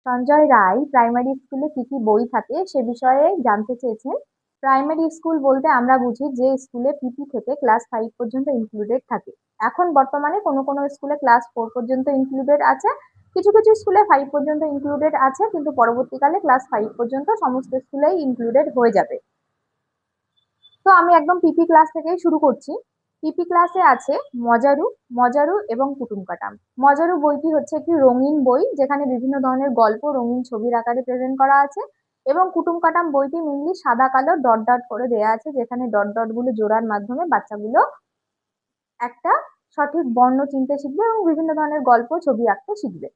Sanjay Roy primary স্কুলে কি কি বই থাকে সে বিষয়ে জানতে চেয়েছেন। প্রাইমারি স্কুল বলতে আমরা বুঝি যে স্কুলে পিপি থেকে ক্লাস 5 পর্যন্ত ইনক্লুডেড থাকে। এখন বর্তমানে কোনো কোনো স্কুলে ক্লাস 4 পর্যন্ত ইনক্লুডেড আছে, কিছু কিছু স্কুলে 5 পর্যন্ত ইনক্লুডেড আছে, কিন্তু পরবর্তীকালে ক্লাস 5 পর্যন্ত সমস্ত স্কুলেই ইনক্লুডেড হয়ে যাবে। তো আমি একদম পিপি ক্লাস থেকেই শুরু করছি। পিপি ক্লাসে আছে মজারু, মজারু এবং কুটুম কাটাম। মজারু বইটি হচ্ছে একটি রঙিন বই, যেখানে বিভিন্ন ধরনের গল্প রঙিন ছবির আকারে প্রেজেন্ট করা আছে। এবং কুটুম কাটাম বইটি মেনলি সাদা কালো ডট ডট করে দেয়া আছে, যেখানে ডট ডট গুলো জোড়ার মাধ্যমে বাচ্চাগুলো একটা সঠিক বর্ণ চিনতে শিখবে এবং বিভিন্ন ধরনের গল্প ছবি আঁকতে শিখবে।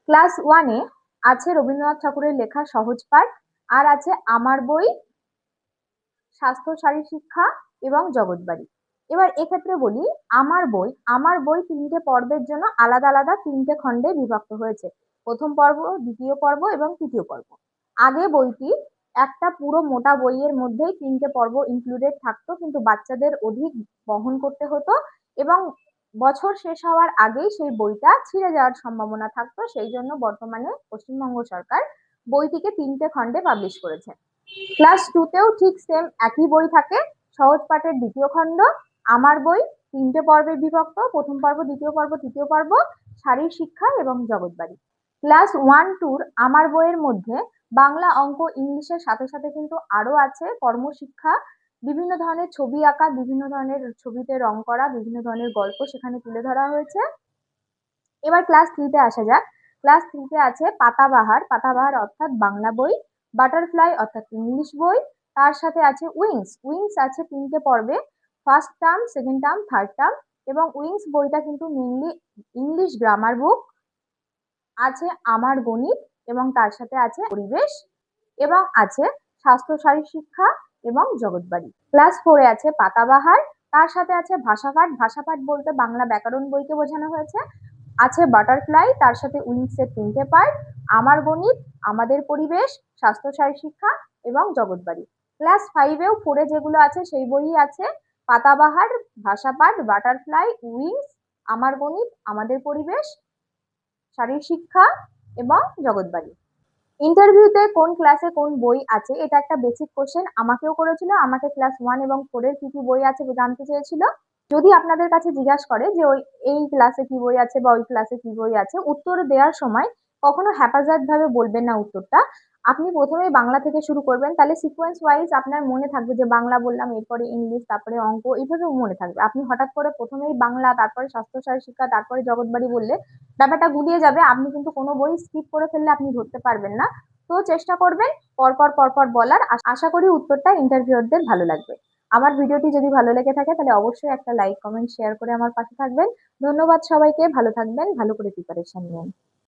ক্লাস 1-এ আছে রবীন্দ্রনাথ ঠাকুরের লেখা সহজ পাঠ, আর আছে আমার বই, স্বাস্থ্য শারীর শিক্ষা এবং জগৎবাড়ি। এবার এক্ষেত্রে বলি, আমার বই 3টে পর্বের জন্য আলাদা আলাদা 3টে খণ্ডে বিভক্ত হয়েছে। প্রথম পর্ব, দ্বিতীয় পর্ব এবং তৃতীয় পর্ব। আগে বইটি একটা পুরো মোটা বইয়ের মধ্যেই 3টে পর্ব ইনক্লুডেড থাকতো, কিন্তু বাচ্চাদের অধিক বহন করতে হতো এবং বছর শেষ হওয়ার আগেই সেই বইটা ছিঁড়ে যাওয়ার সম্ভাবনা থাকতো। সেই জন্য বর্তমানে পশ্চিমবঙ্গ সরকার বইটিকে 3টে খণ্ডে পাবলিশ করেছে। ক্লাস 2-তেও ঠিক সেম একই বই থাকে। সহজ পাঠের দ্বিতীয় খণ্ড, আমার বই, 3টে পর্বে বিভক্ত, প্রথম পর্ব, দ্বিতীয় পর্ব, তৃতীয় পর্ব, শারীর শিক্ষা এবং জগৎবাড়ি। ক্লাস 1-2-র আমার বইয়ের মধ্যে বাংলা, অঙ্ক, ইংলিশের সাথে সাথে কিন্তু আরো আছে কর্মশিক্ষা, বিভিন্ন ধরনের ছবি আঁকা, বিভিন্ন ধরনের ছবিতে রং করা, বিভিন্ন ধরনের গল্প সেখানে তুলে ধরা হয়েছে। এবার ক্লাস 3-তে আসা যাক। ক্লাস 3-তে আছে পাতাবাহার, পাতাবাহার অর্থাৎ বাংলা বই, বাটারফ্লাই অর্থাৎ ইংলিশ বই, তার সাথে আছে উইংস, উইংস আছে 3টে পর্বে, first term, second term, third term. এবং উইংস বইটা কিন্তু মেনলি ইংলিশ গ্রামার বুক। আছে আমার গণিত এবং তার সাথে আছে পরিবেশ, এবং আছে স্বাস্থ্য শারীর শিক্ষা এবং জগৎবাড়ি। ক্লাস 4-এ আছে পাতাবাহার, তার সাথে আছে ভাষাপাঠ, ভাষাপাঠ বলতে বাংলা ব্যাকরণ বইকে বোঝানো হয়েছে। আছে বাটারফ্লাই, তার সাথে উইংসের 3টে পার্ট, আমার গণিত, আমাদের পরিবেশ, স্বাস্থ্য শারীর শিক্ষা এবং জগৎবাড়ি। ক্লাস 5-এও 4-এ যেগুলো আছে সেই বইই আছে, পাতাবাহার, ভাষাপাঠ, বাটারফ্লাই, উইংস, আমার গণিত, আমাদের পরিবেশ, শারীর শিক্ষা এবং জগৎবাড়ি। ইন্টারভিউতে কোন ক্লাসে কোন বই আছে এটা একটা বেসিক কোশ্চেন আমাকেও করেছিল। আমাকে ক্লাস 1 এবং 4-এর কি কি বই আছে জানতে চেয়েছিল। যদি আপনাদের কাছে জিজ্ঞাসা করে যে ওই এই ক্লাসে কি বই আছে বা ওই ক্লাসে কি বই আছে, উত্তর দেওয়ার সময় কখনো হ্যাপাজার্ড ভাবে বলবেন না উত্তরটা। আপনি প্রথমেই বাংলা থেকে শুরু করবেন, তাহলে সিকোয়েন্স ওয়াইজ আপনার মনে থাকবে যে বাংলা বললাম, এরপরে ইংলিশ, তারপরে অঙ্ক, এইভাবে মনে থাকবে। আপনি হঠাৎ করে প্রথমেই বাংলা, তারপরে স্বাস্থ্য শারীর শিক্ষা, তারপরে জগৎবাড়ি বললে ব্যাপারটা গুলিয়ে যাবে। আপনি কিন্তু কোনো বই স্কিপ করে ফেললে আপনি ধরতে পারবেন না। তো চেষ্টা করবেন পরপর পরপর বলার। আশা করি উত্তরটা ইন্টারভিউয়ারদের ভালো লাগবে। আমার ভিডিওটি যদি ভালো লেগে থাকে তাহলে অবশ্যই একটা লাইক, কমেন্ট, শেয়ার করে আমার পাশে থাকবেন। ধন্যবাদ সবাইকে, ভালো থাকবেন, ভালো করে প্রিপারেশন নিন।